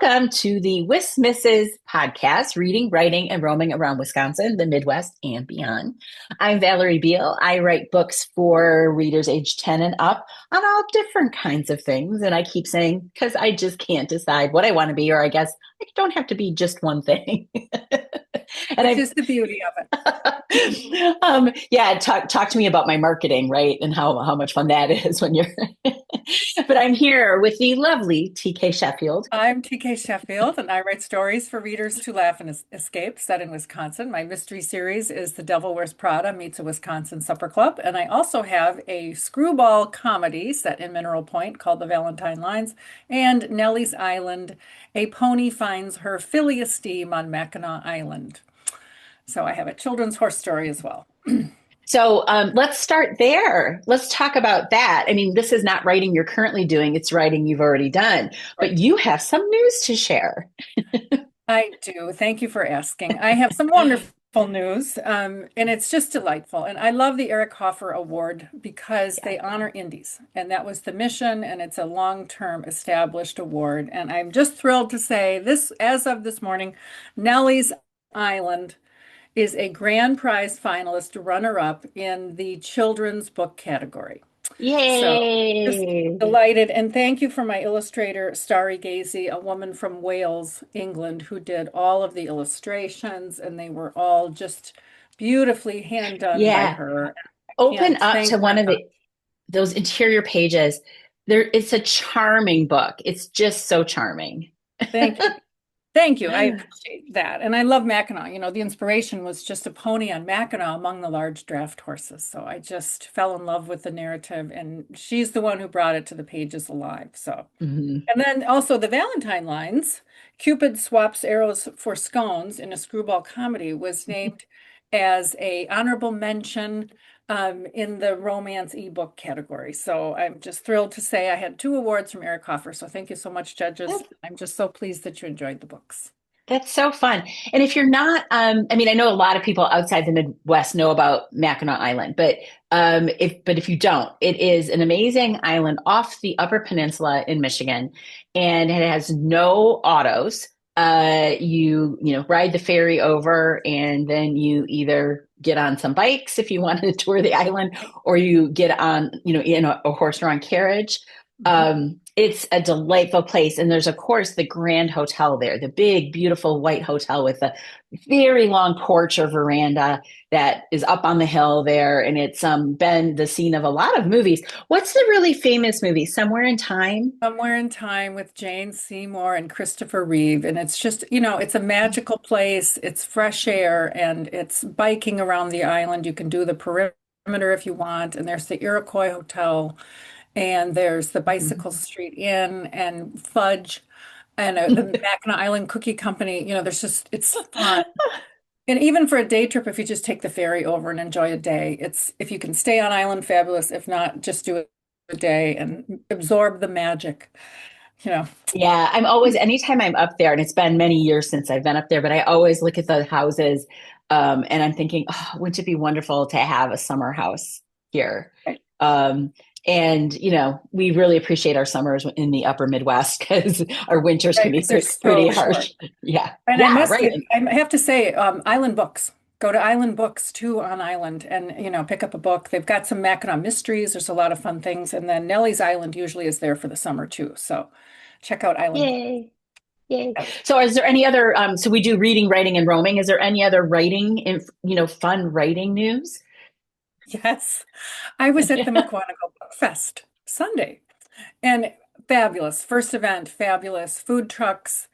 Welcome to the WisMissus podcast, reading, writing, and roaming around Wisconsin, the Midwest, and beyond. I'm Valerie Biel. I write books for readers age 10 and up on all different kinds of things. And I keep saying, because I just can't decide what I want to be, or I guess I don't have to be just one thing. And Which I is the beauty of it. yeah, talk to me about my marketing, right? And how much fun that is when you're but I'm here with the lovely TK Sheffield. I'm T.K. Sheffield, and I write stories for readers to laugh and escape, set in Wisconsin. My mystery series is The Devil Wears Prada meets a Wisconsin Supper Club, and I also have a screwball comedy set in Mineral Point called The Valentine Lines, and Nellie's Island, a pony finds her filly esteem on Mackinac Island. So I have a children's horse story as well. So let's start there. Let's talk about that. I mean, this is not writing you're currently doing, it's writing you've already done, but you have some news to share. I do. Thank you for asking. I have some wonderful news, and it's just delightful. And I love the Eric Hoffer Award because Yeah. they honor indies, and that was the mission, and it's a long-term established award. And I'm just thrilled to say this, as of this morning, Nellie's Island is a grand prize finalist runner-up in the children's book category. So just Yay. delighted. And thank you for my illustrator, Starry Gazy, a woman from Wales, England, who did all of the illustrations, and they were all just beautifully hand done by Yeah. her. I Open can't up thank to her one of enough. those interior pages. There, it's a charming book. It's just so charming. Thank you. Thank you. I appreciate that. And I love Mackinac. You know, the inspiration was just a pony on Mackinac among the large draft horses. So I just fell in love with the narrative, and she's the one who brought it to the pages alive. So. Mhm. And then also the Valentine lines, Cupid swaps arrows for scones in a screwball comedy was named as a honorable mention in the romance ebook category. So I'm just thrilled to say I had two awards from Eric Hoffer. So thank you so much, judges. I'm just so pleased that you enjoyed the books. That's so fun. And if you're not, I mean, I know a lot of people outside the Midwest know about Mackinac Island, but if you don't, it is an amazing island off the Upper Peninsula in Michigan, and it has no autos. You ride the ferry over, and then you either get on some bikes if you want to tour the island, or you get on, in a horse-drawn carriage. Mhm. It's a delightful place. And there's, of course, the Grand Hotel there, the big, beautiful white hotel with a very long porch or veranda that is up on the hill there. And it's been the scene of a lot of movies. What's the really famous movie? Somewhere in Time? Somewhere in Time with Jane Seymour and Christopher Reeve. And it's just, you know, it's a magical place. It's fresh air and it's biking around the island. You can do the perimeter if you want. And there's the Iroquois Hotel and there's the Bicycle Street Inn and Fudge and the Mackinac Island Cookie Company. You know, there's just, it's fun. And even for a day trip, if you just take the ferry over and enjoy a day, if you can stay on island, fabulous. If not, just do it a day and absorb the magic, you know. Yeah, anytime I'm up there, and it's been many years since I've been up there, but I always look at the houses, and I'm thinking, oh, wouldn't it be wonderful to have a summer house here? Right. Um, and, we really appreciate our summers in the upper Midwest because our winters can Right, be because they're pretty so short. harsh. Yeah. And Yeah, right. I have to say, Island Books. Go to Island Books too on Island and, you know, pick up a book. They've got some Mackinac mysteries. There's a lot of fun things. And then Nellie's Island usually is there for the summer too. So check out Island Books. Yay. Yay. So is there any other, so we do reading, writing, and roaming. Is there any other fun writing news? Yes. I was at the McWanago Book Fest Sunday and fabulous. First event, fabulous. Food trucks,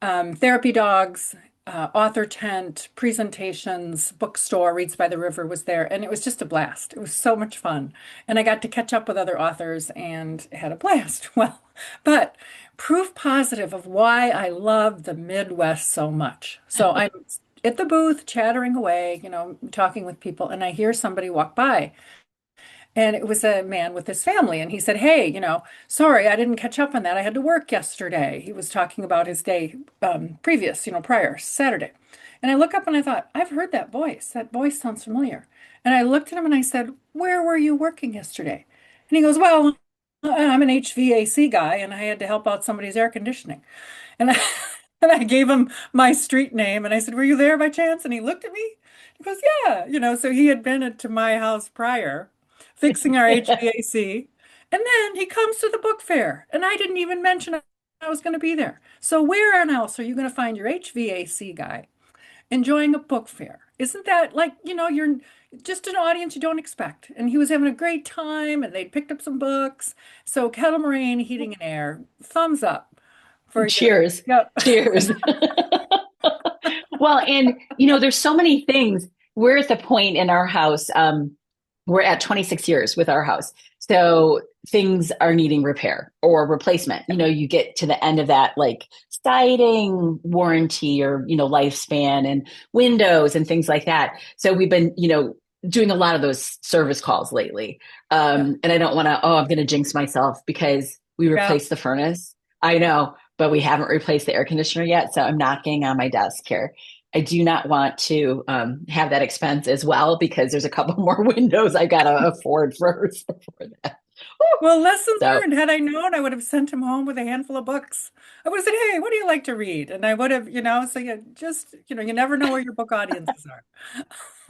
therapy dogs, author tent, presentations, bookstore, Reads by the River was there. And it was just a blast. It was so much fun. And I got to catch up with other authors and had a blast. Well, but proof positive of why I love the Midwest so much. So I'm at the booth chattering away, you know, talking with people, and I hear somebody walk by. And it was a man with his family. And he said, Hey, you know, sorry, I didn't catch up on that. I had to work yesterday. He was talking about his day previous, you know, prior, Saturday. And I look up and I thought, I've heard that voice. That voice sounds familiar. And I looked at him and I said, Where were you working yesterday? And he goes, Well, I'm an HVAC guy and I had to help out somebody's air conditioning. And I, and I gave him my street name and I said, "Were you there by chance?" And he looked at me. He goes, "Yeah." So he had been to my house prior, fixing our HVAC. And then he comes to the book fair, and I didn't even mention I was going to be there. So where else are you going to find your HVAC guy enjoying a book fair? Isn't that like, you're just an audience you don't expect? And he was having a great time, and they'd picked up some books. So Kettle Moraine Heating and Air, thumbs up for you. Cheers. Yep. Cheers. Well, and there's so many things. We're at the point in our house, we're at 26 years with our house. So things are needing repair or replacement. You get to the end of that, like siding warranty or, lifespan and windows and things like that. So we've been, doing a lot of those service calls lately. Yeah. And I don't want to, I'm going to jinx myself because we Yeah. replaced the furnace. I know, but we haven't replaced the air conditioner yet. So I'm knocking on my desk here. I do not want to have that expense as well because there's a couple more windows I got to afford first before that. Well, lesson So learned. Had I known, I would have sent him home with a handful of books. I would have said, "Hey, what do you like to read?" And I would have, so you just, you never know where your book audiences are.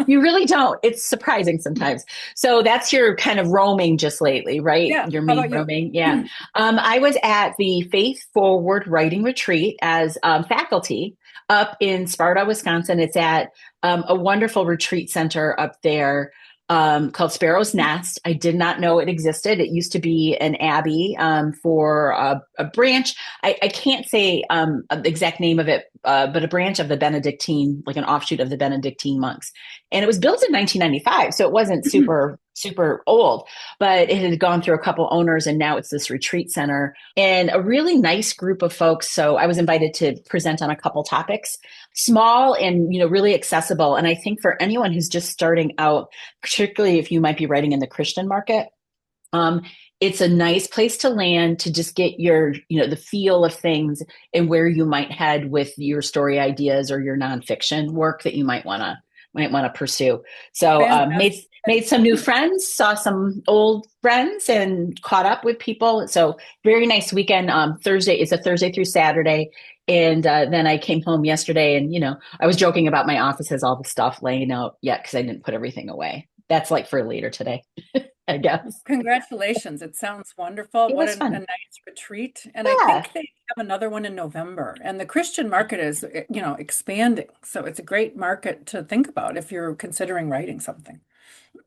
you really don't. It's surprising sometimes. So that's your kind of roaming just lately, right? Yeah. Your How main about you? roaming. Yeah. I was at the Faith Forward Writing Retreat as faculty up in Sparta, Wisconsin. It's at a wonderful retreat center up there called Sparrow's Nest. I did not know it existed. It used to be an abbey for a branch. I can't say the exact name of it, but a branch of the Benedictine, like an offshoot of the Benedictine monks. And it was built in 1995, so it wasn't super old, but it had gone through a couple owners, and now it's this retreat center and a really nice group of folks. So I was invited to present on a couple topics, small and really accessible. And I think for anyone who's just starting out, particularly if you might be writing in the Christian market, um, it's a nice place to land to just get your, the feel of things and where you might head with your story ideas or your nonfiction work that you might want to pursue. So made some new friends, saw some old friends, and caught up with people. So very nice weekend. Thursday is a Thursday through Saturday. And then I came home yesterday, and I was joking about my office has all the stuff laying out yet because I didn't put everything away. That's like for later today, I guess. Congratulations. It sounds wonderful. It What was a fun. nice retreat. And I Yeah. think they have another one in November. And the Christian market is, expanding. So it's a great market to think about if you're considering writing something.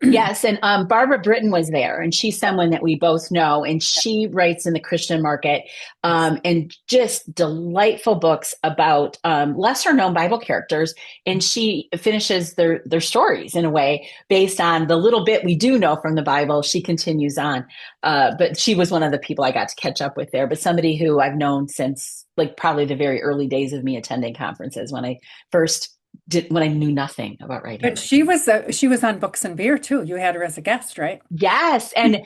Yes, and Barbara Britton was there, and she's someone that we both know, and she writes in the Christian market, Yes. and just delightful books about lesser known Bible characters, and she finishes their stories in a way based on the little bit we do know from the Bible. She continues on, but she was one of the people I got to catch up with there, but somebody who I've known since like probably the very early days of me attending conferences when I first did when I knew nothing about writing. But she was on Books and Beer too. You had her as a guest, right? Yes. And,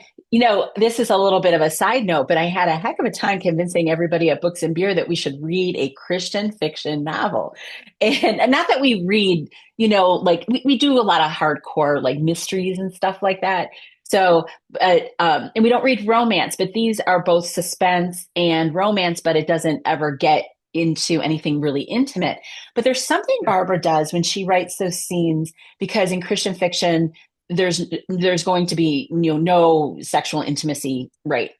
this is a little bit of a side note, but I had a heck of a time convincing everybody at Books and Beer that we should read a Christian fiction novel. And not that we read, like we do a lot of hardcore like mysteries and stuff like that. So, and we don't read romance, but these are both suspense and romance, but it doesn't ever get into anything really intimate. But there's something Yeah. Barbara does when she writes those scenes, because in Christian fiction, there's going to be no sexual intimacy, right,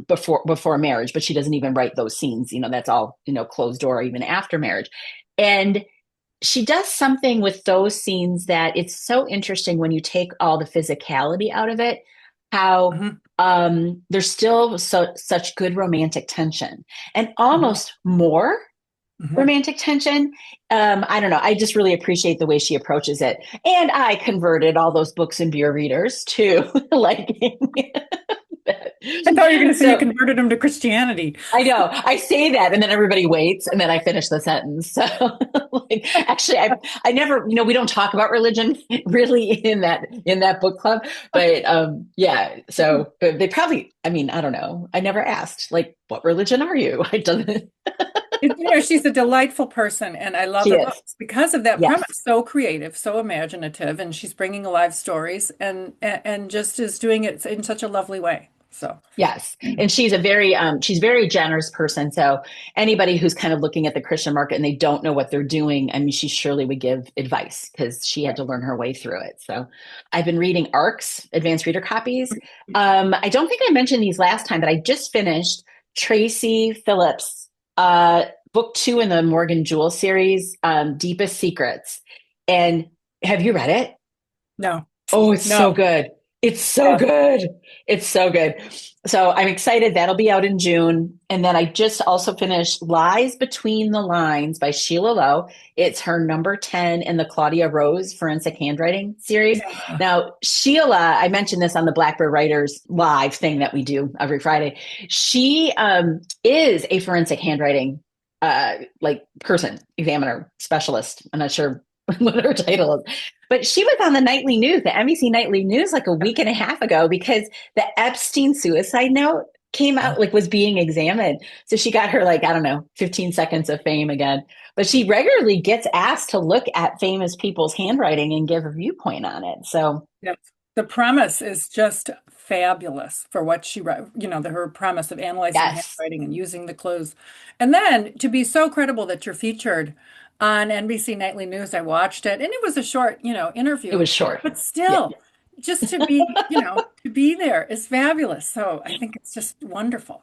before marriage, but she doesn't even write those scenes. That's all closed door even after marriage. And she does something with those scenes that it's so interesting when you take all the physicality out of it, how Mhm. there's still such good romantic tension and Mhm. almost more Mhm. romantic tension. I don't know. I just really appreciate the way she approaches it. And I converted all those Books and Beer readers to liking that. I thought you were going to say you So converted them to Christianity. I know I say that, and then everybody waits, and then I finish the sentence. So, actually, I never, we don't talk about religion really in that book club, but yeah. So but they probably, I mean, I don't know. I never asked, like, what religion are you? I don't. She's a delightful person, and I love She her is. books because of that Yes. premise. So creative, so imaginative, and she's bringing alive stories and just is doing it in such a lovely way. So, Yes. And she's a very generous person. So anybody who's kind of looking at the Christian market and they don't know what they're doing, I mean, she surely would give advice because she had right. to learn her way through it. So I've been reading ARCs, Advanced Reader Copies. I don't think I mentioned these last time, but I just finished Tracy Phillips' book 2 in the Morgan Jewell series, Deepest Secrets. And have you read it? No, Oh, it's no. so good. It's so Yeah. good. It's so good. So I'm excited. That'll be out in June. And then I just also finished Lies Between the Lines by Sheila Lowe. It's her number 10 in the Claudia Rose Forensic Handwriting series. Yeah. Now, Sheila, I mentioned this on the Blackbird Writers Live thing that we do every Friday. She is a forensic handwriting like person, examiner, specialist. I'm not sure what her title is. But she was on the nightly news, the NBC nightly news, like a week and a half ago because the Epstein suicide note came out, like was being examined. So she got her, like, I don't know, 15 seconds of fame again. But she regularly gets asked to look at famous people's handwriting and give a viewpoint on it. So, Yes. The premise is just fabulous for what she wrote, her premise of analyzing yes, handwriting and using the clues. And then to be so credible that you're featured on NBC Nightly News, I watched it and it was a short, it interview, was short. but Yeah. still, just to be there is fabulous. So I think it's just wonderful.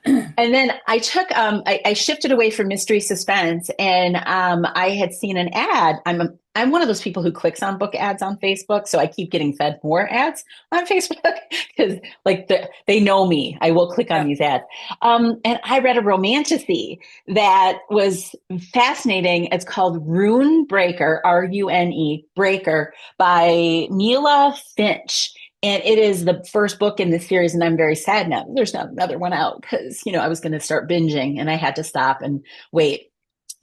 And then I shifted away from mystery suspense, and I had seen an ad. I'm one of those people who clicks on book ads on Facebook, so I keep getting fed more ads on Facebook because like they know me. I will click on Yeah. these ads. And I read a romantasy that was fascinating. It's called Rune Breaker, Rune Breaker by Mila Finch. And it is the first book in the series, and I'm very sad now. There's not another one out because, I was going to start binging and I had to stop and wait.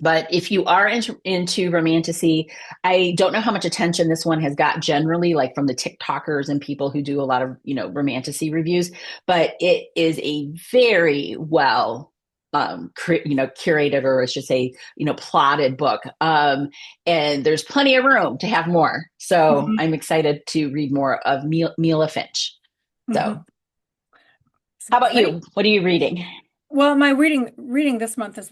But if you are into romantasy, I don't know how much attention this one has got generally, like from the TikTokers and people who do a lot of, romantasy reviews. But it is a very well, curated, or I should say, plotted book. And there's plenty of room to have more. So Mhm. I'm excited to read more of Mila Finch. So, Mhm. how about Great. you? What are you reading? Well, my reading this month has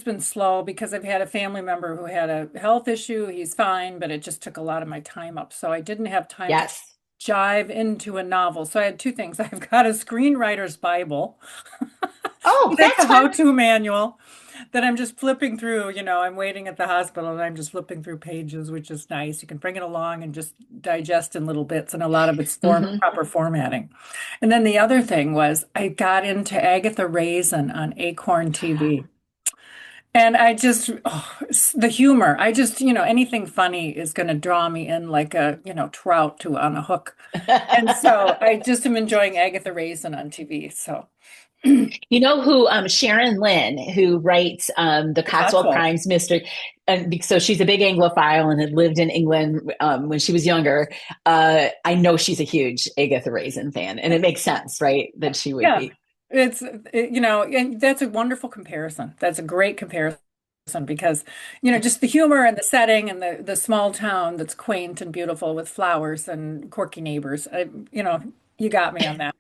been slow because I've had a family member who had a health issue. He's fine, but it just took a lot of my time up. So I didn't have time to Yes. jive into a novel. So I had two things. I've got a screenwriter's Bible. Oh, That's that's a fun. how-to manual that I'm just flipping through. I'm waiting at the hospital and I'm just flipping through pages, which is nice. You can bring it along and just digest in little bits, and a lot of it's Hmm. proper formatting. And then the other thing was I got into Agatha Raisin on Acorn TV. And I just, the humor, anything funny is going to draw me in like a, trout to on a hook. And so I just am enjoying Agatha Raisin on TV. So You know who Sharon Lynn, who writes the the Cotswold Cotswolds. Crimes mystery, and so she's a big Anglophile and had lived in England when she was younger. I know she's a huge Agatha Raisin fan, and it makes sense, right, that she would Yeah, be. and that's a wonderful comparison. That's a great comparison because, just the humor and the setting and the small town that's quaint and beautiful with flowers and quirky neighbors. You got me on that.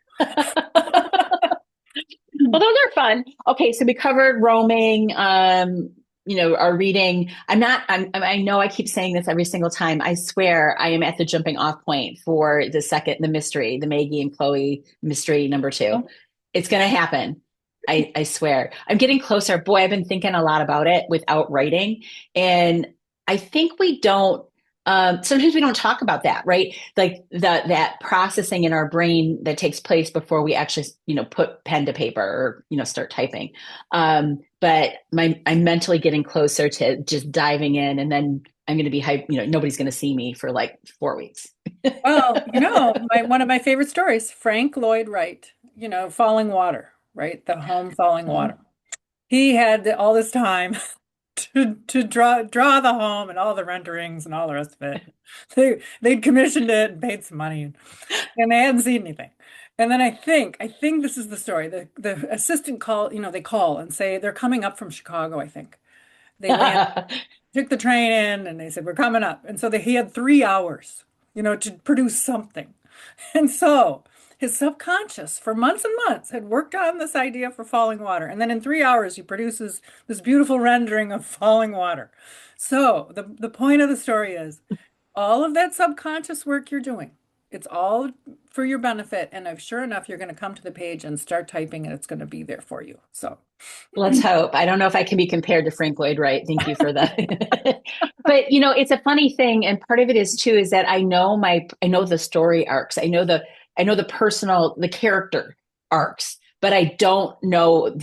Well, those are fun. Okay, so we covered roaming, our reading. I know I keep saying this every single time. I swear I am at the jumping off point for the mystery, the Maggie and Chloe mystery number 2. It's going to happen. I swear. I'm getting closer. Boy, I've been thinking a lot about it without writing. And I think sometimes we don't talk about that, right? Like that processing in our brain that takes place before we actually, put pen to paper or, start typing. But I'm mentally getting closer to just diving in, and then I'm going to be hyped. Nobody's going to see me for like 4 weeks. Well, one of my favorite stories, Frank Lloyd Wright, Falling Water, right? The home Falling Water. He had all this time to draw the home and all the renderings and all the rest of it. They'd commissioned it and paid some money, and they hadn't seen anything. And then I think this is the story. The assistant they call and say they're coming up from Chicago, I think. They land, took the train in, and they said, "We're coming up." And so he had 3 hours, to produce something. And so his subconscious for months and months had worked on this idea for falling water. And then in 3 hours, he produces this beautiful rendering of falling water. So the point of the story is all of that subconscious work you're doing, it's all for your benefit. And if sure enough, you're going to come to the page and start typing and it's going to be there for you. So Let's hope. I don't know if I can be compared to Frank Lloyd Wright. Thank you for that. But it's a funny thing, and part of it is too is that I know the story arcs. I know the personal, the character arcs, but I don't know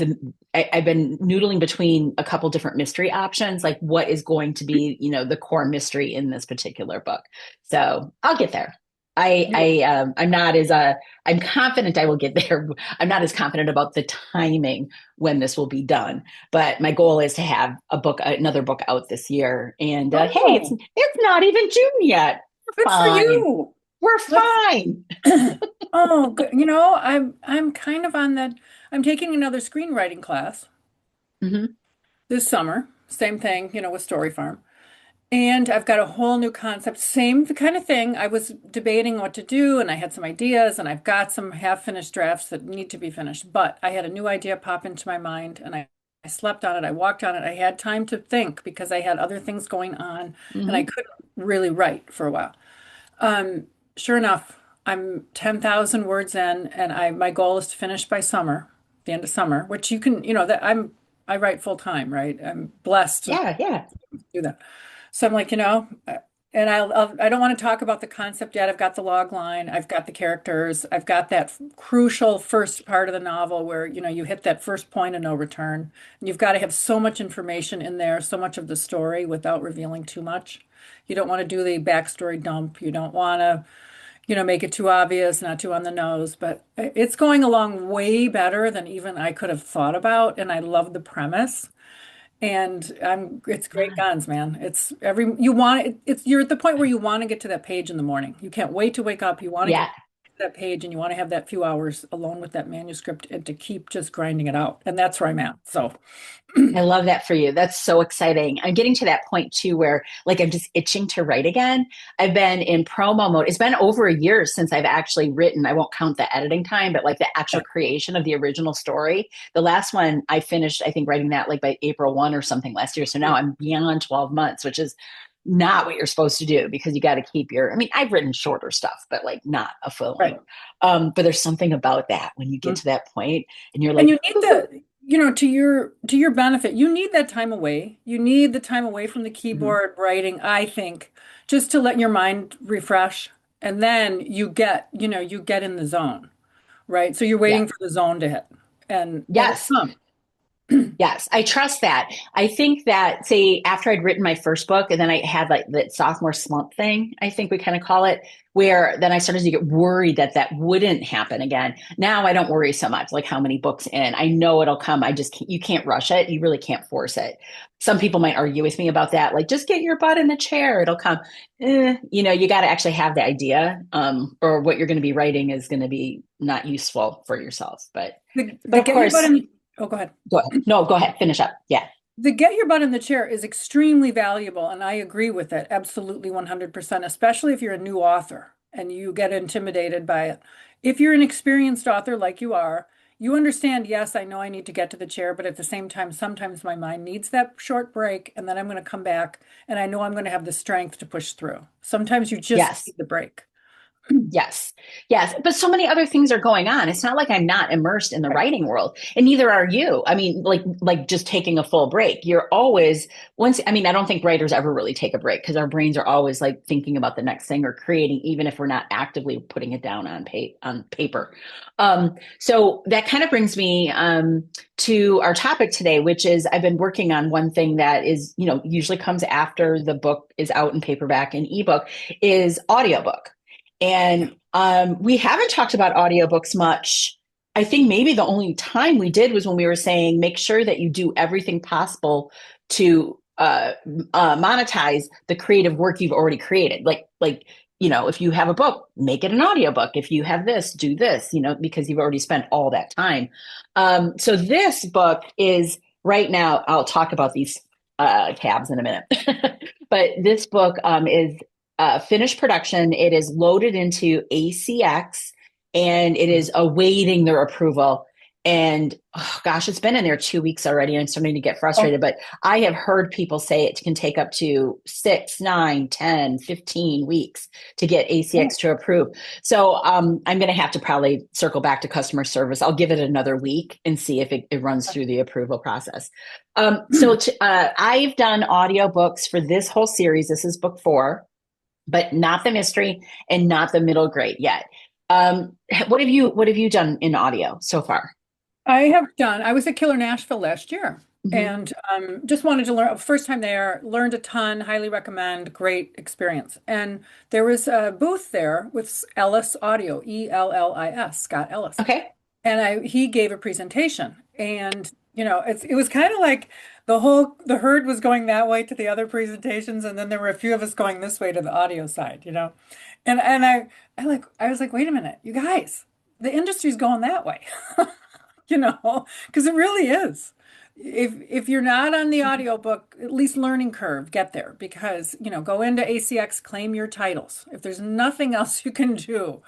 I've been noodling between a couple different mystery options, like what is going to be, the core mystery in this particular book. So I'll get there. I'm not as I'm confident I will get there. I'm not as confident about the timing when this will be done, but my goal is to have another book out this year. And hey, oh, it's not even June yet. good for Fine, you. we're Let's, fine. oh, good. I'm kind of on that. I'm taking another screenwriting class Hmm. this summer. Same thing, with Story Farm. And I've got a whole new concept, same kind of thing. I was debating what to do, and I had some ideas, and I've got some half-finished drafts that need to be finished. But I had a new idea pop into my mind, and I slept on it. I walked on it. I had time to think because I had other things going on, and I Hmm. couldn't really write for a while. Sure enough, I'm 10,000 words in, and my goal is to finish by summer, the end of summer, which you can, that I write full time, right? I'm blessed to Yeah, yeah, do that. So I'm like, and I don't want to talk about the concept yet. I've got the log line, I've got the characters, I've got that crucial first part of the novel where, you hit that first point of no return. And you've got to have so much information in there, so much of the story without revealing too much. You don't want to do the backstory dump. You don't want to, make it too obvious, not too on the nose, but it's going along way better than even I could have thought about. And I love the premise. And it's great guns, man. You're at the point where you want to get to that page in the morning. You can't wait to wake up. You want to get yeah. to that page and you want to have that few hours alone with that manuscript and to keep just grinding it out. And that's where I'm at. So, I love that for you. That's so exciting. I'm getting to that point too where like I'm just itching to write again. I've been in promo mode. It's been over a year since I've actually written. I won't count the editing time, but like the actual creation of the original story. The last one I finished, I think, writing that like by April 1 or something last year. So now I'm beyond 12 months, which is not what you're supposed to do because you got to keep I mean, I've written shorter stuff, but like not a full right. length. But there's something about that when you get to that point and you're And like, you need to your benefit, you need that time away. You need the time away from the mhm. keyboard writing, I think, just to let your mind refresh. And then you get in the zone, right? So you're Yeah. waiting for the zone to hit and it'll Yes. come. Yes, I trust that. I think that, say, after I'd written my first book, and then I had like the sophomore slump thing, I think we kind of call it, where then I started to get worried that that wouldn't happen again. Now I don't worry so much, like how many books in. I know it'll come. You can't rush it. You really can't force it. Some people might argue with me about that, like just get your butt in the chair, it'll come. You got to actually have the idea, or what you're going to be writing is going to be not useful for yourself. But The of get your butt course, in, oh, go ahead. go ahead. No, go ahead. Finish up. Yeah. The get your butt in the chair is extremely valuable, and I agree with it absolutely 100%, especially if you're a new author and you get intimidated by it. If you're an experienced author like you are, you understand, yes, I know I need to get to the chair, but at the same time, sometimes my mind needs that short break, and then I'm going to come back, and I know I'm going to have the strength to push through. Sometimes you just Yes. need the break. Yes. Yes. But so many other things are going on. It's not like I'm not immersed in the Right. writing world, and neither are you. I mean, like just taking a full break. You're always I mean, I don't think writers ever really take a break because our brains are always like thinking about the next thing or creating, even if we're not actively putting it down on paper. So that kind of brings me to our topic today, which is I've been working on one thing that is, usually comes after the book is out in paperback and ebook is audiobook. And we haven't talked about audiobooks much. I think maybe the only time we did was when we were saying make sure that you do everything possible to monetize the creative work you've already created. If you have a book, make it an audiobook. If you have this, do this, because you've already spent all that time. So this book is right now, I'll talk about these tabs in a minute. But this book is finished production. It is loaded into ACX. and it is awaiting their approval. And oh gosh, it's been in there 2 weeks already, and I'm starting to get Oh, frustrated. But I have heard people say it can take up to 6, 9, 10, 15 weeks to get oh, ACX to approve. So I'm going to have to probably circle back to customer service. I'll give it another week and see if it runs through the approval process. I've done audiobooks for this whole series. This is book 4, but not the mystery and not the middle grade yet. What have you done in audio so far? I was at Killer Nashville last year Mhm. and just wanted to learn, first time there, learned a ton, highly recommend, great experience. And there was a booth there with Ellis Audio, Ellis, Scott Ellis. Okay. And he gave a presentation. And, it was kind of like the herd was going that way to the other presentations. And then there were a few of us going this way to the audio side. And I was like, wait a minute, you guys, the industry's going that way. Because it really is. If you're not on the audiobook, at least learning curve, get there because, go into ACX, claim your titles. If there's nothing else you can do,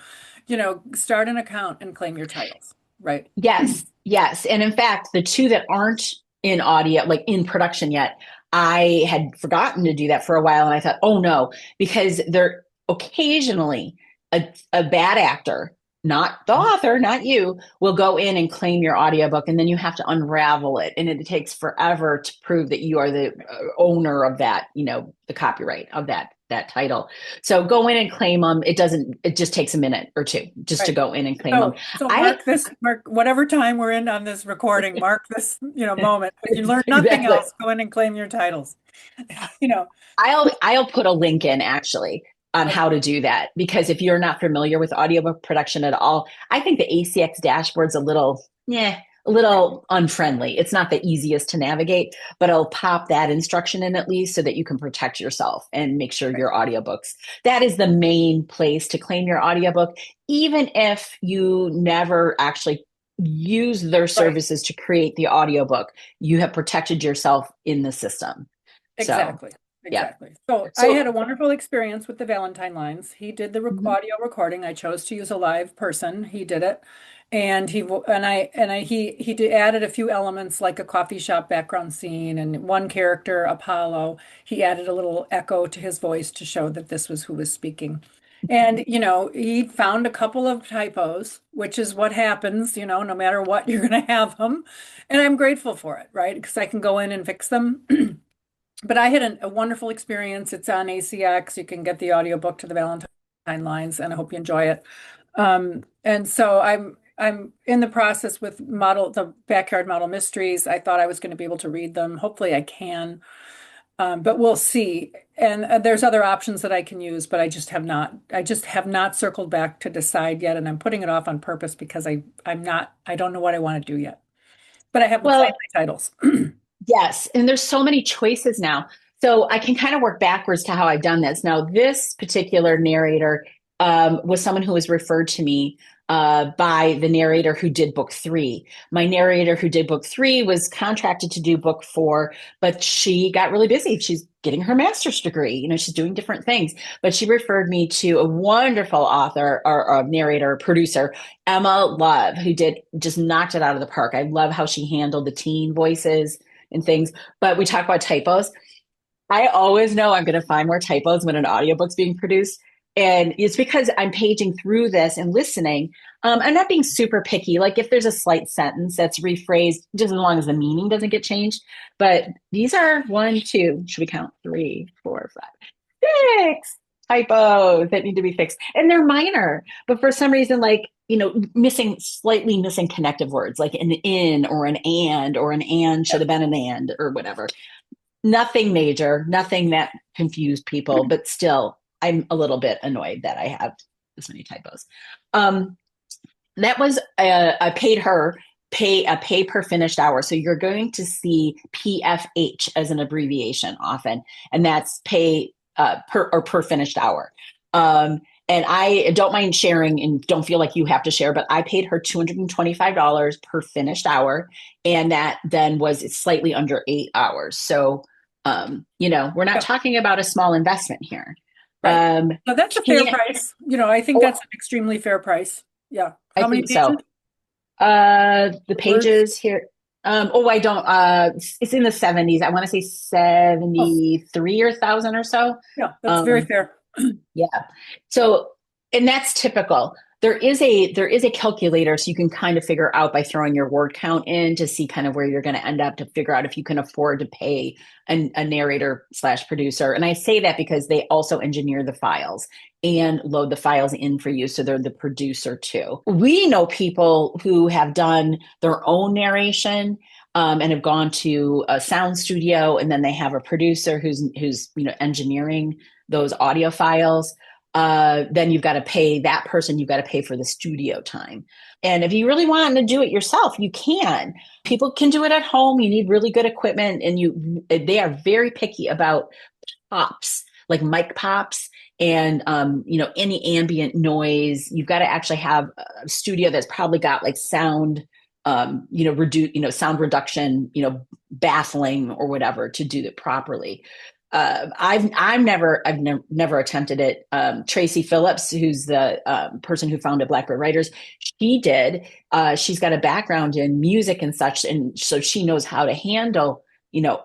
start an account and claim your titles, right? Yes, yes. And in fact, the two that aren't in audio, like in production yet, I had forgotten to do that for a while. And I thought, oh no, because they're occasionally a bad actor, not the author, not you, will go in and claim your audiobook. And then you have to unravel it. And it takes forever to prove that you are the owner of that, the copyright of that title. So go in and claim them. It just takes a minute or two just to Right. go in and claim them. So I mark whatever time we're in on this recording, mark this, moment. If you learn nothing exactly. else, go in and claim your titles. You know, I'll put a link in actually on how okay, to do that because if you're not familiar with audiobook production at all, I think the ACX dashboard's a little unfriendly. It's not the easiest to navigate, but I'll pop that instruction in at least so that you can protect yourself and make sure right, your audiobooks. That is the main place to claim your audiobook, even if you never actually use their right. services to create the audiobook, you have protected yourself in the system. So, Exactly. yeah. Exactly. So I had So, a wonderful experience with the Valentine lines. He did the mhm. audio recording. I chose to use a live person. He did it. And he did added a few elements like a coffee shop background scene and one character, Apollo. He added a little echo to his voice to show that this was who was speaking. And, he found a couple of typos, which is what happens, no matter what, you're going to have them. And I'm grateful for it, right? Because I can go in and fix them. But I had a wonderful experience. It's on ACX. You can get the audiobook to the Valentine lines, and I hope you enjoy it. And so I'm in the process with the backyard model mysteries. I thought I was going to be able to read them. Hopefully I can. But we'll see. And there's other options that I can use, but I just have not circled back to decide yet. And I'm putting it off on purpose because I don't know what I want to do yet. But I have claimed Well, my titles. yes, and there's so many choices now. So I can kind of work backwards to how I've done this. Now, this particular narrator was someone who was referred to me by the narrator who did book 3. My narrator who did book 3 was contracted to do book 4, but she got really busy. She's getting her master's degree. She's doing different things. But she referred me to a wonderful author or narrator, producer, Emma Love, who did just knocked it out of the park. I love how she handled the teen voices and things. But we talk about typos. I always know I'm going to find more typos when an audiobook's being produced. And it's because I'm paging through this and listening. I'm not being super picky. Like if there's a slight sentence that's rephrased, just as long as the meaning doesn't get changed. But these are 1, 2, should we count? 3, 4, 5, 6 typos that need to be fixed. And they're minor, but for some reason, like, slightly missing connective words, like an in or an and should have been an and or whatever. Nothing major, nothing that confused people, but still, I'm a little bit annoyed that I have this many typos. Um, that was I paid her pay per finished hour. So you're going to see PFH as an abbreviation often, and that's pay per finished hour. And I don't mind sharing and don't feel like you have to share, but I paid her $225 per finished hour. And that then was slightly under 8 hours. So, we're not Yeah. talking about a small investment here. Right. Um, So that's a fair can, price. I think oh, that's an extremely fair price. Yeah. I How many think so. pages? The Words? pages here. I don't. It's in the 70s. I want to say Oh, 73 or thousand or so. yeah, that's very Um, fair. Yeah. So, and that's typical. There is a calculator so you can kind of figure out by throwing your word count in to see kind of where you're going to end up to figure out if you can afford to pay a narrator slash producer. And I say that because they also engineer the files and load the files in for you. So they're the producer too. We know people who have done their own narration and have gone to a sound studio, and then they have a producer who's engineering those audio files. Then you've got to pay that person, you've got to pay for the studio time. And if you really want to do it yourself, you can. People can do it at home. You need really good equipment, and they are very picky about pops, like mic pops and any ambient noise. You've got to actually have a studio that's probably got like sound sound reduction, baffling or whatever to do it properly. I've never attempted it. Tracey Phillips, who's the person who founded Blackbird Writers, she did. She's got a background in music and such, and so she knows how to handle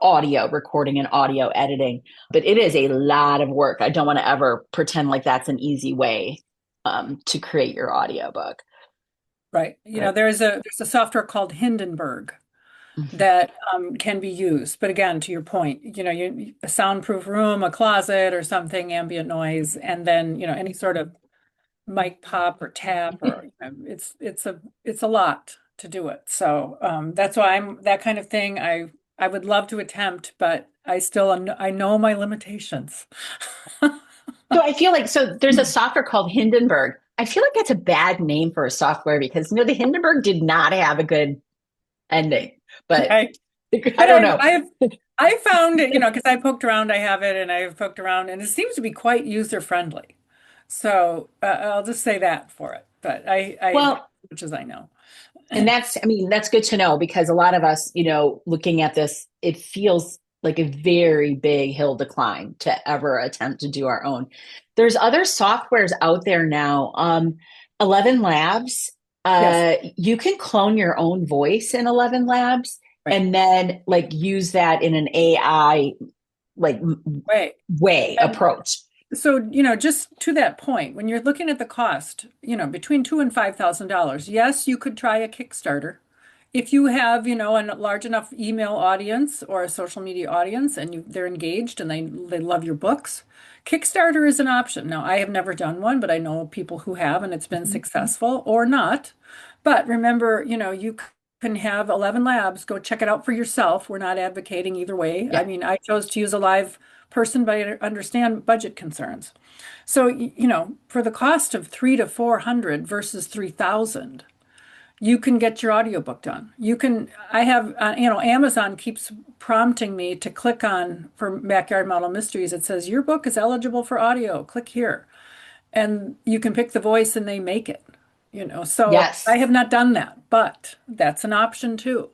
audio recording and audio editing. But it is a lot of work. I don't want to ever pretend like that's an easy way to create your audiobook. Right. But There's a software called Hindenburg that can be used. But again, to your point, a soundproof room, a closet or something, ambient noise, and then, any sort of mic pop or tap or it's a lot to do it. So that's why I'm that kind of thing. I would love to attempt, but I know my limitations. So I feel like there's a software called Hindenburg. I feel like that's a bad name for a software because the Hindenburg did not have a good ending. But Right. I But don't know. I found it, because I poked around, I have it and I've poked around and it seems to be quite user friendly. So I'll just say that for it. But I agree, Well, much as I know. and that's good to know because a lot of us, looking at this, it feels like a very big hill to climb to ever attempt to do our own. There's other softwares out there now. 11 Labs, Yes. you can clone your own voice in 11 Labs Right. and then like use that in an AI like Right. way And approach. so, just to that point, when you're looking at the cost, between $2,000 and $5,000, yes, you could try a Kickstarter. If you have, a large enough email audience or a social media audience and they're engaged and they love your books, Kickstarter is an option. Now, I have never done one, but I know people who have and it's been successful or not. But remember, you can have 11 Labs, go check it out for yourself. We're not advocating either way. I Yeah. mean, I chose to use a live person, but I understand budget concerns. So, for the cost of 3 to 400 versus 3,000, you can get your audiobook done. I have, Amazon keeps prompting me to click on for Backyard Model Mysteries. It says, your book is eligible for audio. Click here. And you can pick the voice and they make it, So I Yes. have not done that, but that's an option too.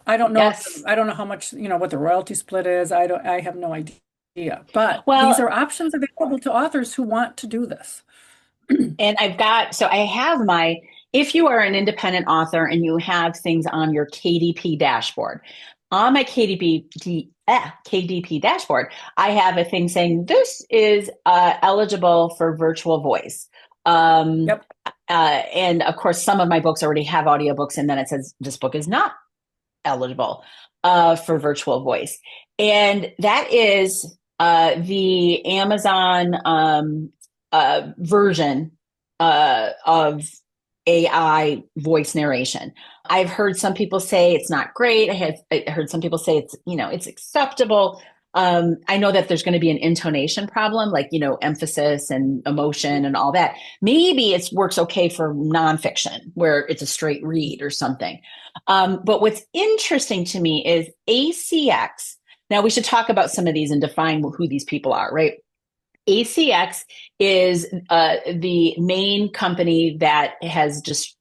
Yes. I don't know how much, what the royalty split is. I have no idea. But these Well, are options available to authors who want to do this. and I have if you are an independent author and you have things on your KDP dashboard, on my KDP dashboard, I have a thing saying this is eligible for virtual voice. Um, Yep. and of course, some of my books already have audiobooks, and then it says this book is not eligible for virtual voice. And that is the Amazon version of AI voice narration. I've heard some people say it's not great. I heard some people say it's acceptable. I know that there's going to be an intonation problem, like emphasis and emotion and all that. Maybe it works okay for nonfiction where it's a straight read or something. But what's interesting to me is ACX. Now we should talk about some of these and define who these people are, right? ACX is the main company that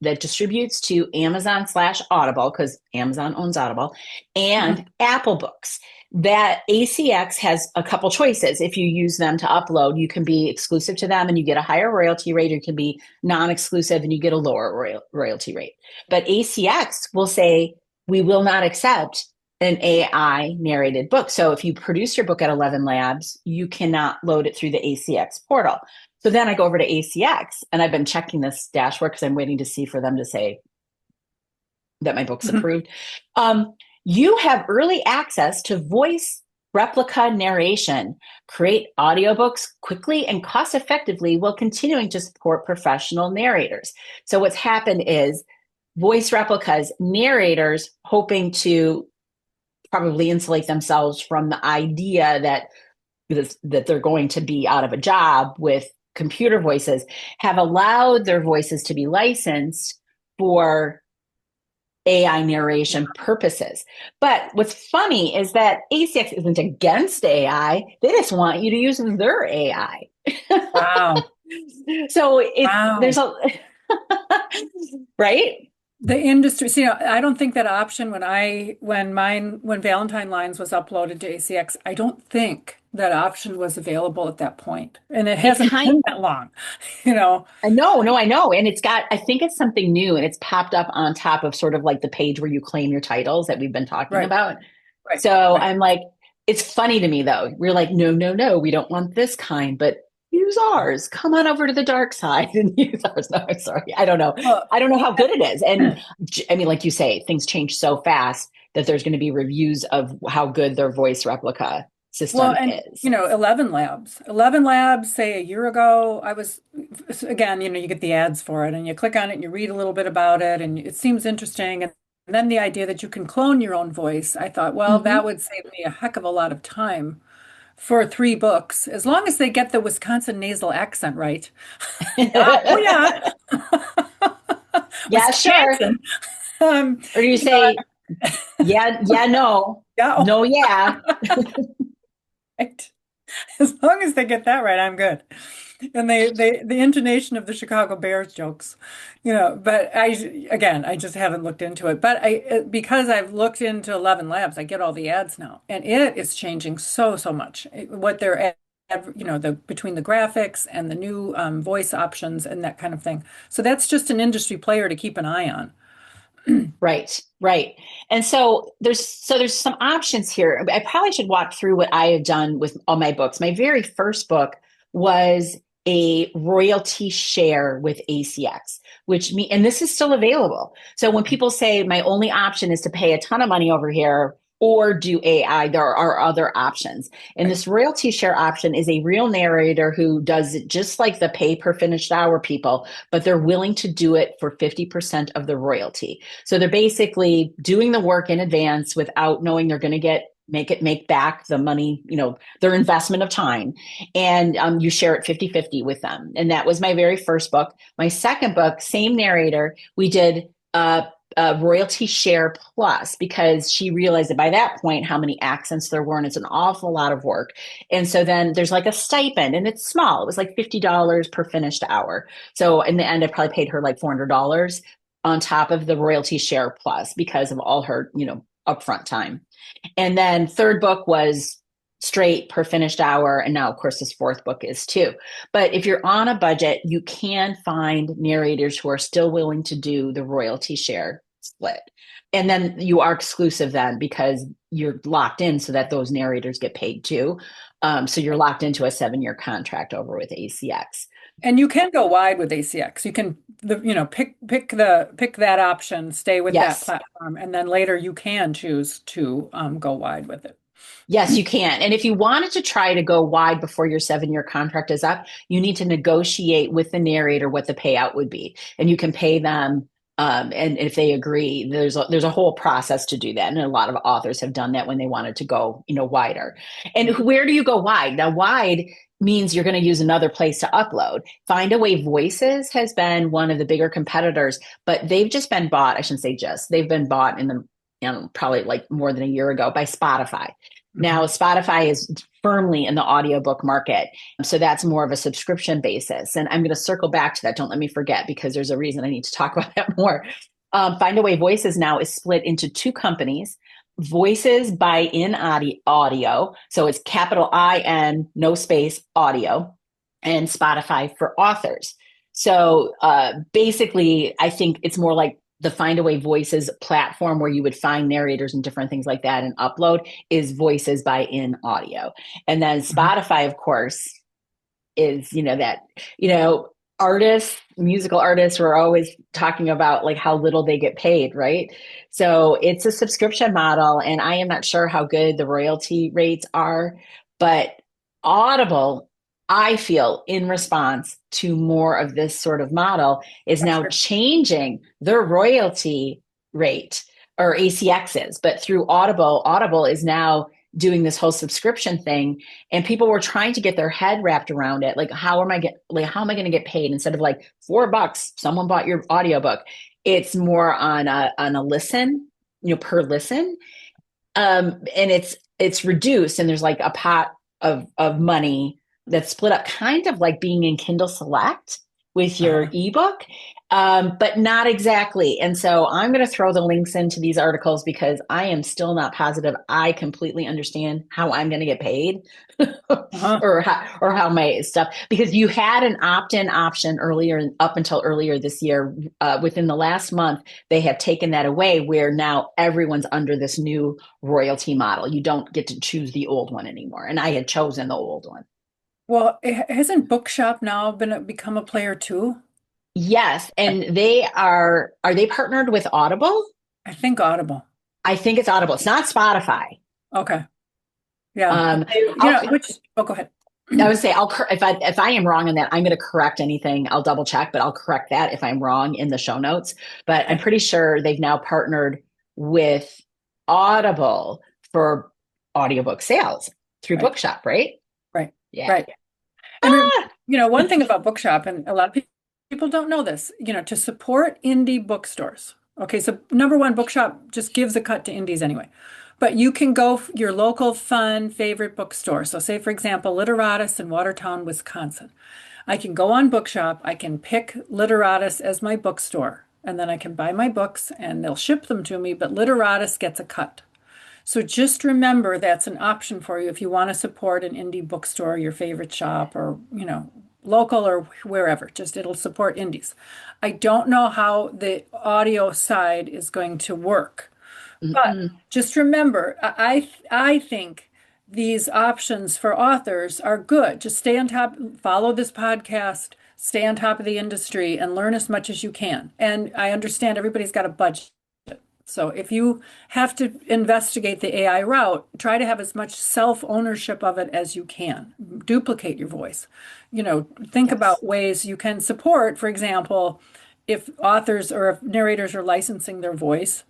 distributes to Amazon slash Audible, because Amazon owns Audible, and Mhm. Apple Books. That ACX has a couple choices. If you use them to upload, you can be exclusive to them and you get a higher royalty rate, or you can be non-exclusive and you get a lower royalty rate. But ACX will say, we will not accept an AI narrated book. So if you produce your book at 11 Labs, you cannot load it through the ACX portal. So then I go over to ACX and I've been checking this dashboard because I'm waiting to see for them to say that my book's Mhm. approved. You have early access to voice replica narration. Create audiobooks quickly and cost effectively while continuing to support professional narrators. So what's happened is voice replicas, narrators hoping to probably insulate themselves from the idea that they're going to be out of a job with computer voices, have allowed their voices to be licensed for AI narration purposes. But what's funny is that ACX isn't against AI. They just want you to use their AI. Wow. So there's Wow. a right. The industry, see, I don't think that option when Valentine Lines was uploaded to ACX, I don't think that option was available at that point. And it It's hasn't kind been that long, you know. I know, no, I know. And I think it's something new and it's popped up on top of sort of like the page where you claim your titles that we've been talking Right, about. right, So right. I'm like, it's funny to me though. We're like, no, no, no, we don't want this kind, but use ours. Come on over to the dark side and use ours. No, I'm sorry. I don't know. Well, I don't know how good it is. And I mean, like you say, things change so fast that there's going to be reviews of how good their voice replica well, system and is. 11 Labs. 11 Labs, say a year ago, again, you get the ads for it and you click on it and you read a little bit about it and it seems interesting. And then the idea that you can clone your own voice, I thought, well, that Mm-hmm. would save me a heck of a lot of time for 3 books, as long as they get the Wisconsin nasal accent right. Yeah, oh yeah, Yeah, sure. Wisconsin. Or do you You know, say, yeah, yeah, no, yeah, oh, no, yeah. right. As long as they get that right, I'm good. And the intonation of the Chicago Bears jokes, but I just haven't looked into it. But because I've looked into 11 Labs, I get all the ads now, and it is changing so much. What they're the between the graphics and the new voice options and that kind of thing. So that's just an industry player to keep an eye on. Right, right. And so there's some options here. I probably should walk through what I have done with all my books. My very first book was a royalty share with ACX, and this is still available. So when people say my only option is to pay a ton of money over here or do AI, there are other options. And Right. this royalty share option is a real narrator who does it just like the pay per finished hour people, but they're willing to do it for 50% of the royalty. So they're basically doing the work in advance without knowing they're going to make back the money, their investment of time. And you share it 50-50 with them. And that was my very first book. My second book, same narrator, we did a royalty share plus because she realized that by that point how many accents there were, and it's an awful lot of work. And so then there's like a stipend, and it's small. It was like $50 per finished hour. So in the end, I probably paid her like $400 on top of the royalty share plus because of all her, upfront time. And then third book was straight per finished hour. And now, of course, this fourth book is too. But if you're on a budget, you can find narrators who are still willing to do the royalty share split. And then you are exclusive then because you're locked in so that those narrators get paid too. So you're locked into a 7-year contract over with ACX. And you can go wide with ACX. You can pick that option, stay with that Yes. platform, and then later you can choose to go wide with it. Yes, you can. And if you wanted to try to go wide before your 7-year contract is up, you need to negotiate with the narrator what the payout would be. And you can pay them. And if they agree, there's a whole process to do that. And a lot of authors have done that when they wanted to go, wider. And where do you go wide? Now, wide means you're going to use another place to upload. Find a Way Voices has been one of the bigger competitors, but they've just been bought. I shouldn't say just, they've been bought in the, probably like more than a year ago by Spotify. Now, Mhm. Spotify is firmly in the audiobook market. So that's more of a subscription basis. And I'm going to circle back to that. Don't let me forget, because there's a reason I need to talk about that more. Findaway Voices now is split into two companies. Voices by In Audio. So it's capital IN, no space, audio, and Spotify for authors. So basically, I think it's more like the Findaway Voices platform where you would find narrators and different things like that and upload is Voices by In Audio. And then Spotify, of course, is, that, artists, musical artists were always talking about like how little they get paid, right? So it's a subscription model, and I am not sure how good the royalty rates are, but Audible, I feel, in response to more of this sort of model, is now changing their royalty rate, or ACXs, but through Audible is now doing this whole subscription thing, and people were trying to get their head wrapped around it. Like, how am I going to get paid? Instead of like $4, someone bought your audiobook. It's more on a listen, per listen. And it's reduced, and there's like a pot of money that's split up, kind of like being in Kindle Select with your ebook, but not exactly. And so I'm going to throw the links into these articles because I am still not positive I completely understand how I'm going to get paid or how my stuff, because you had an opt-in option earlier, up until earlier this year. Within the last month, they have taken that away, where now everyone's under this new royalty model. You don't get to choose the old one anymore. And I had chosen the old one. Well, hasn't Bookshop now become a player too? Yes, and are they partnered with Audible? I think Audible. I think it's Audible. It's not Spotify. Okay. Yeah. Go ahead. I would say if I am wrong on that, I'm going to correct anything. I'll double check, but I'll correct that if I'm wrong in the show notes. But I'm pretty sure they've now partnered with Audible for audiobook sales through Bookshop, right? Right. Yeah. Right. And one thing about Bookshop, and a lot of people don't know this, to support indie bookstores. Okay, so number one, Bookshop just gives a cut to indies anyway. But you can go your local fun favorite bookstore. So say, for example, Literatus in Watertown, Wisconsin. I can go on Bookshop, I can pick Literatus as my bookstore, and then I can buy my books and they'll ship them to me, but Literatus gets a cut. So just remember that's an option for you if you want to support an indie bookstore, your favorite shop, or, local or wherever. Just it'll support indies. I don't know how the audio side is going to work, but just remember, I think these options for authors are good. Just stay on top, follow this podcast, stay on top of the industry, and learn as much as you can. And I understand everybody's got a budget. So if you have to investigate the AI route, try to have as much self-ownership of it as you can. Duplicate your voice. Think about ways you can support, for example, if authors or if narrators are licensing their voice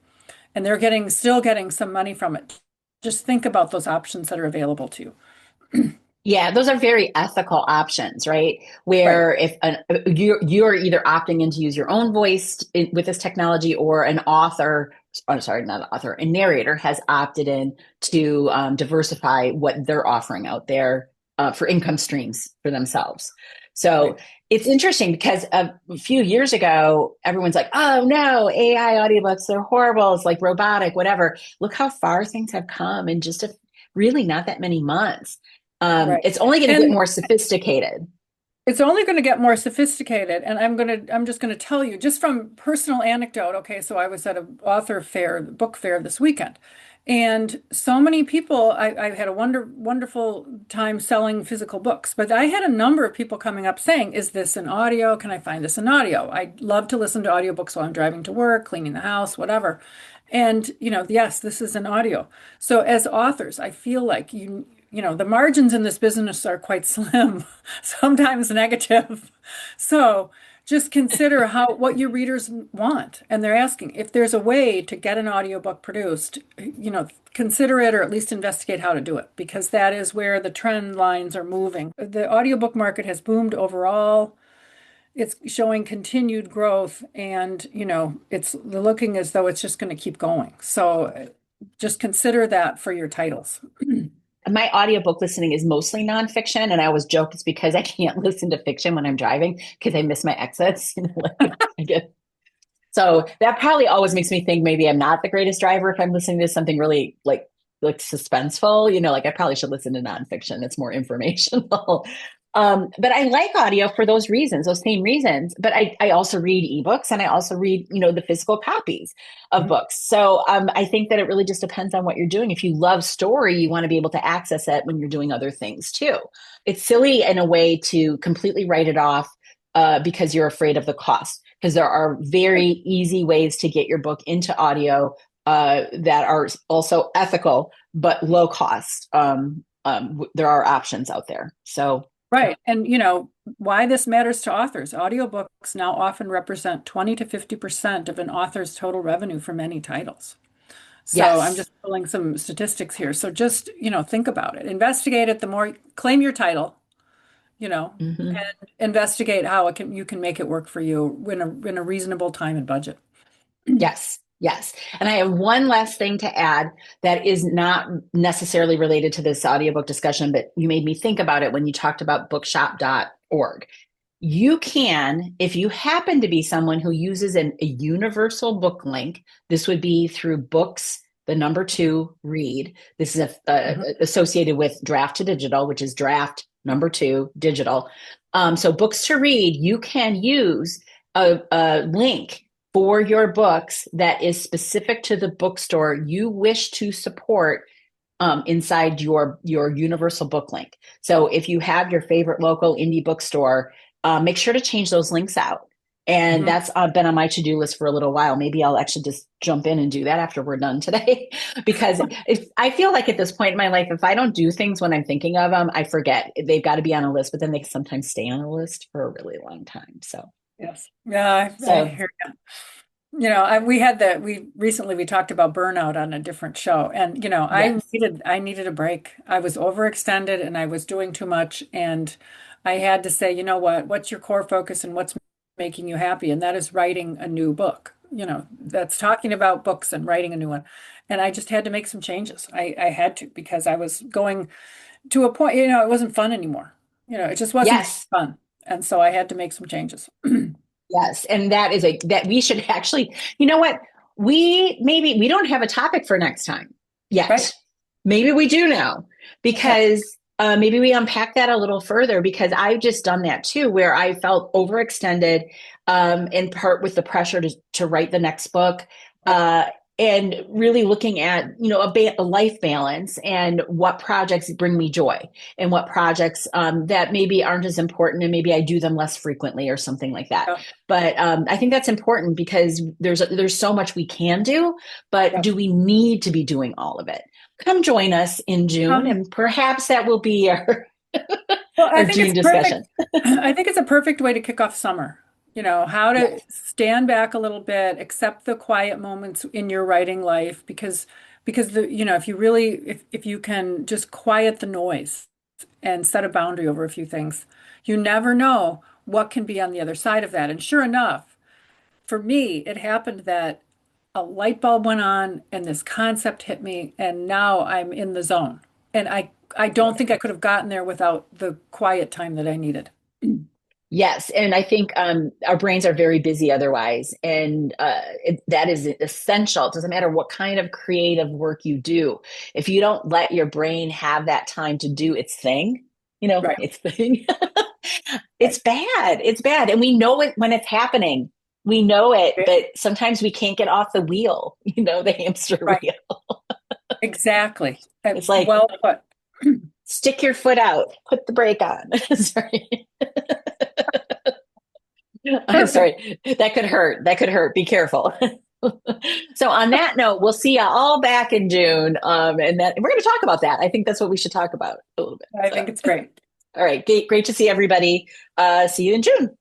and they're still getting some money from it. Just think about those options that are available to you. Yeah, those are very ethical options, right? Where if you're either opting in to use your own voice with this technology, or an author, I'm sorry, not an author, a narrator has opted in to diversify what they're offering out there for income streams for themselves. So it's interesting because a few years ago, everyone's like, oh no, AI audiobooks, they're horrible. It's like robotic, whatever. Look how far things have come in just really not that many months. It's only going to get more sophisticated. It's only going to get more sophisticated. And I'm just going to tell you, just from personal anecdote. Okay, so I was at an author fair, book fair this weekend. And so many people, I had a wonderful time selling physical books, but I had a number of people coming up saying, is this an audio? Can I find this in audio? I love to listen to audiobooks while I'm driving to work, cleaning the house, whatever. And, yes, this is an audio. So as authors, I feel like the margins in this business are quite slim, sometimes negative. So just consider what your readers want. And they're asking if there's a way to get an audiobook produced, consider it, or at least investigate how to do it, because that is where the trend lines are moving. The audiobook market has boomed overall. It's showing continued growth, and, it's looking as though it's just going to keep going. So just consider that for your titles. my audiobook listening is mostly nonfiction. And I always joke it's because I can't listen to fiction when I'm driving because I miss my exits. Like I get, so that probably always makes me think maybe I'm not the greatest driver if I'm listening to something really like suspenseful, like I probably should listen to nonfiction. It's more informational. But I like audio for those reasons, those same reasons. But I also read ebooks and I also read, the physical copies of Mhm. books. So I think that it really just depends on what you're doing. If you love story, you want to be able to access it when you're doing other things too. It's silly in a way to completely write it off because you're afraid of the cost, because there are very easy ways to get your book into audio that are also ethical but low cost. There are options out there. So Right. And why this matters to authors. Audiobooks now often represent 20 to 50% of an author's total revenue for many titles. So I'm yes. just pulling some statistics here. So just, think about it. Investigate it. The more claim your title, Mm-hmm. and investigate how you can make it work for you in a reasonable time and budget. Yes, yes. And I have one last thing to add that is not necessarily related to this audiobook discussion, but you made me think about it when you talked about bookshop.org. You can, if you happen to be someone who uses a universal book link, this would be through books, the number two, read. This is Mhm. associated with draft to digital, which is draft number two, digital. So books to read, you can use a link for your books that is specific to the bookstore you wish to support inside your universal book link. So if you have your favorite local indie bookstore, make sure to change those links out. And Mhm. that's been on my to-do list for a little while. Maybe I'll actually just jump in and do that after we're done today, because if I feel like at this point in my life, if I don't do things when I'm thinking of them, I forget they've got to be on a list. But then they sometimes stay on a list for a really long time. Yes. Yeah, I So hear you. We recently we talked about burnout on a different show, and yes, I needed a break. I was overextended and I was doing too much, and I had to say, what's your core focus and what's making you happy? And that is writing a new book. That's talking about books and writing a new one. And I just had to make some changes. I had to, because I was going to a point, it wasn't fun anymore. It just wasn't yes. fun. And so I had to make some changes. Yes, and that we should actually, you know what? We don't have a topic for next time Right? yet. Maybe we do now, Okay. because maybe we unpack that a little further, because I've just done that too, where I felt overextended, in part with the pressure to write the next book. Right. Uh, and really looking at, a life balance and what projects bring me joy and what projects that maybe aren't as important, and maybe I do them less frequently or something like that. Yeah. But I think that's important, because there's so much we can do, but Yeah. do we need to be doing all of it? Come join us in June, Um, and perhaps that will be our, Well, I our think it's June perfect. discussion. I think it's a perfect way to kick off summer. How to Yes, stand back a little bit, accept the quiet moments in your writing life, because if you really if you can just quiet the noise and set a boundary over a few things, you never know what can be on the other side of that. And sure enough, for me, it happened that a light bulb went on and this concept hit me, and now I'm in the zone. And I don't think I could have gotten there without the quiet time that I needed. yes, and I think our brains are very busy otherwise, and that is essential. It doesn't matter what kind of creative work you do. If you don't let your brain have that time to do its thing, Right, its thing, right. it's bad. It's bad. And we know it when it's happening. We know it, but sometimes we can't get off the wheel, the hamster Right, wheel. exactly. It's like, Well put. stick your foot out, put the brake on. Sorry. I'm Perfect. sorry. That could hurt. That could hurt. Be careful. So on that note, we'll see you all back in June. And that we're going to talk about that. I think that's what we should talk about a little bit. I So, think it's great. all right. Great to see everybody. See you in June.